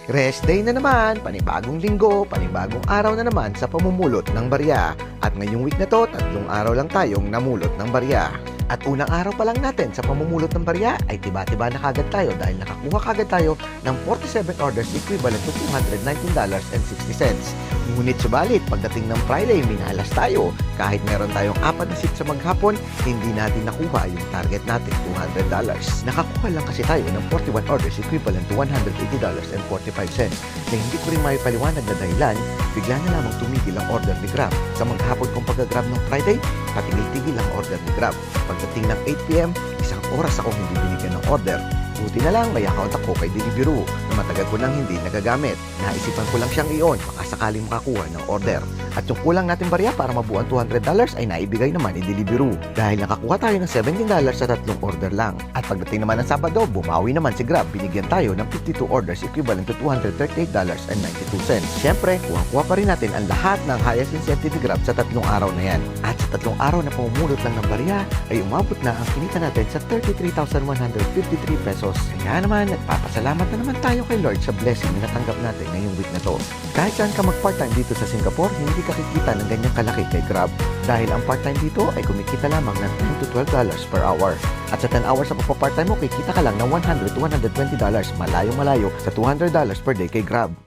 Rest day na naman, panibagong linggo, panibagong araw na naman sa pamumulot ng barya. At ngayong week na to, 3 araw lang tayong namulot ng barya. At unang araw pa lang natin sa pamumulot ng barya ay tiba-tiba na kagad tayo dahil nakakuha kagad tayo ng 47 orders equivalent to $219.60. Ngunit subalit, pagdating ng Friday, minalas tayo. Kahit meron tayong 4 na seat sa maghapon, hindi natin nakuha yung target natin, $200. Nakakuha lang kasi tayo ng 41 orders equivalent to $180.45 na hindi ko rin may paliwanag na dahilan, bigla na lamang tumigil ang order ni Grab. Sa maghapon kong pag-grab ng Friday, patigil-tigil ang order ni Grab. Pagdating ng 8 p.m., 1 oras akong hindi binigyan ng order. Buti na lang may account ako kay Deliveroo na matagal ko nang hindi nagagamit. Naisipan ko lang siyang i-on baka sakaling makakuha ng order. At yung kulang natin barya para mabuo ang $200 ay naibigay naman ni Deliveroo dahil nakakuha tayo ng $17 sa 3 order lang. At pagdating naman ng Sabado, bumawi naman si Grab. Binigyan tayo ng 52 orders equivalent to $238.92. Siyempre, kuha pa rin natin ang lahat ng highest incentive ni Grab sa 3 araw na yan. At sa 3 araw na pamumulot lang ng barya ay umabot na ang kinita natin sa 33,153 pesos. Kaya naman, nagpapasalamat na naman tayo kay Lord sa blessing na natanggap natin ngayong week na to. Kahit saan ka mag-part-time dito sa Singapore, hindi ka kikita ng ganyang kalaki kay Grab. Dahil ang part-time dito ay kumikita lamang ng $10 to $12 per hour. At sa 10 hours sa pagpa-part-time mo, kikita ka lang ng $100 to $120, malayo-malayo sa $200 per day kay Grab.